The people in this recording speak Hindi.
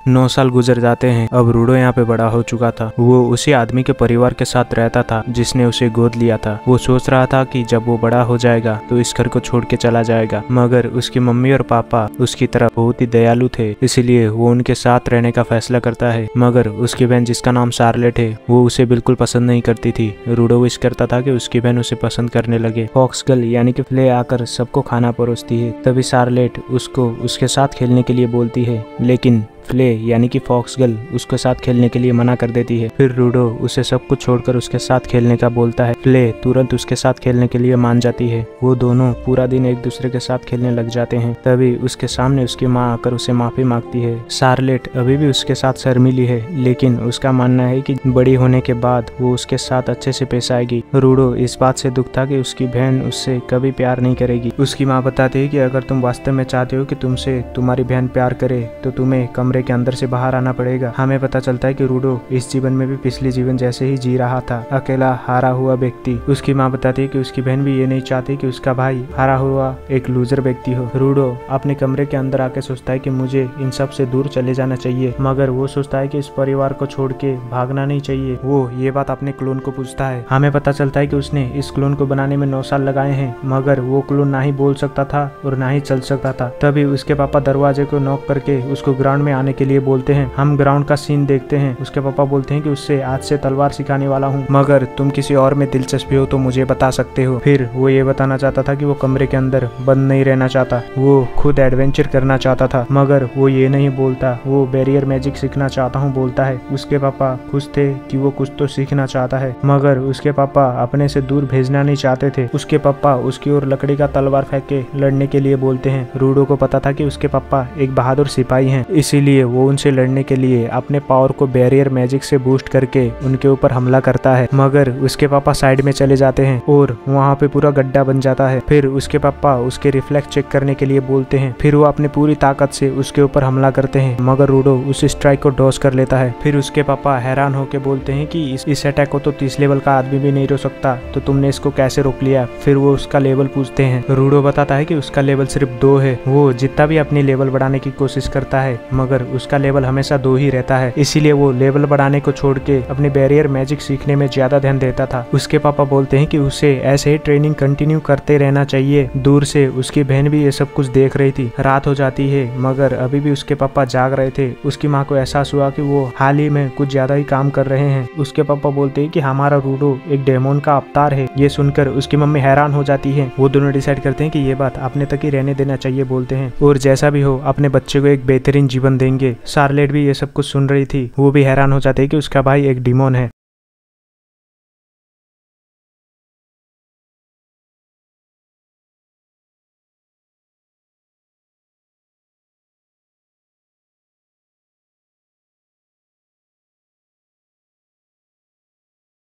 9 साल गुजर जाते हैं। अब रूडो यहाँ पे बड़ा हो चुका था। वो उसी आदमी के परिवार के साथ रहता था जिसने उसे गोद लिया था। वो सोच रहा था कि जब वो बड़ा हो जाएगा तो इस घर को छोड़ के चला जाएगा, मगर उसकी मम्मी और पापा उसकी तरफ बहुत ही दयालु थे, इसलिए वो उनके साथ रहने का फैसला करता है। मगर उसकी बहन जिसका नाम शार्लेट है वो उसे बिल्कुल पसंद नहीं करती थी। रूडो विश करता था कि उसकी बहन उसे पसंद करने लगे। फॉक्स गर्ल यानी कि फ्ले आकर सबको खाना परोसती है। तभी शार्लेट उसको उसके साथ खेलने के लिए बोलती है, लेकिन फ्ले यानी कि फॉक्स गर्ल उसके साथ खेलने के लिए मना कर देती है। फिर रूडो उसे सब कुछ छोड़कर उसके साथ खेलने का बोलता है। फ्ले तुरंत उसके साथ खेलने के लिए मान जाती है। वो दोनों पूरा दिन एक दूसरे के साथ खेलने लग जाते हैं। तभी उसके सामने उसकी माँ आकर उसे माफी मांगती है। शार्लेट अभी भी उसके साथ शर्मीली है, लेकिन उसका मानना है कि बड़ी होने के बाद वो उसके साथ अच्छे से पेश आएगी। रूडो इस बात से दुख था कि उसकी बहन उससे कभी प्यार नहीं करेगी। उसकी माँ बताती है कि अगर तुम वास्तव में चाहते हो कि तुमसे तुम्हारी बहन प्यार करे तो तुम्हें कमरे के अंदर से बाहर आना पड़ेगा। हमें पता चलता है कि रूडो इस जीवन में भी पिछले जीवन जैसे ही जी रहा था, अकेला हारा हुआ व्यक्ति। उसकी माँ बताती है कि उसकी बहन भी ये नहीं चाहती कि उसका भाई हारा हुआ एक लूजर व्यक्ति हो। रूडो अपने कमरे के अंदर आके सोचता है कि मुझे इन सब से दूर चले जाना चाहिए, मगर वो सोचता है कि इस परिवार को छोड़ के भागना नहीं चाहिए। वो ये बात अपने क्लोन को पूछता है। हमें पता चलता है कि उसने इस क्लोन को बनाने में 9 साल लगाए हैं, मगर वो क्लोन ना ही बोल सकता था और ना ही चल सकता था। तभी उसके पापा दरवाजे को नॉक करके उसको ग्राउंड में आने के लिए बोलते हैं। हम ग्राउंड का सीन देखते हैं। उसके पापा बोलते हैं कि उससे आज से तलवार सिखाने वाला हूँ, मगर तुम किसी और में दिलचस्पी हो तो मुझे बता सकते हो। फिर वो ये बताना चाहता था कि वो कमरे के अंदर बंद नहीं रहना चाहता, वो खुद एडवेंचर करना चाहता था, मगर वो ये नहीं बोलता। वो बैरियर मैजिक सीखना चाहता हूँ बोलता है। उसके पापा खुश थे कि वो कुछ तो सीखना चाहता है, मगर उसके पापा अपने से दूर भेजना नहीं चाहते थे। उसके पापा उसकी ओर लकड़ी का तलवार फेंक के लड़ने के लिए बोलते हैं। रूडो को पता था कि उसके पापा एक बहादुर सिपाही हैं, इसीलिए वो उनसे लड़ने के लिए अपने पावर को बैरियर मैजिक से बूस्ट करके उनके ऊपर हमला करता है। मगर उसके पापा साइड में चले जाते हैं और वहाँ पे पूरा गड्ढा बन जाता है। फिर उसके पापा उसके रिफ्लेक्स चेक करने के लिए बोलते हैं। फिर वो अपनी पूरी ताकत से उसके ऊपर हमला करते हैं, मगर रूडो उस स्ट्राइक को डॉज कर लेता है। फिर उसके पापा हैरान होकर बोलते हैं कि इस अटैक को तो 30 लेवल का आदमी भी नहीं रोक सकता, तो तुमने इसको कैसे रोक लिया। फिर वो उसका लेवल पूछते हैं। रूडो बताता है कि उसका लेवल सिर्फ 2 है। वो जितना भी अपनी लेवल बढ़ाने की कोशिश करता है, मगर उसका लेवल हमेशा 2 ही रहता है, इसीलिए वो लेवल बढ़ाने को छोड़ के अपने बैरियर मैजिक सीखने में ज्यादा ध्यान देता था। उसके पापा बोलते हैं कि उसे ऐसे ही ट्रेनिंग कंटिन्यू करते रहना चाहिए। दूर से उसकी बहन भी ये सब कुछ देख रही थी। रात हो जाती है, मगर अभी भी उसके पापा जाग रहे थे। उसकी माँ को एहसास हुआ कि वो हाल ही में कुछ ज्यादा ही काम कर रहे हैं। उसके पापा बोलते हैं कि हमारा रूडो एक डेमोन का अवतार है। ये सुनकर उसकी मम्मी हैरान हो जाती है। वो दोनों डिसाइड करते हैं कि ये बात अपने तक ही रहने देना चाहिए बोलते हैं, और जैसा भी हो अपने बच्चे को एक बेहतरीन जीवन देंगे। शार्लेट भी ये सब कुछ सुन रही थी। वो भी हैरान हो जाते हैं कि उसका भाई एक डिमोन है।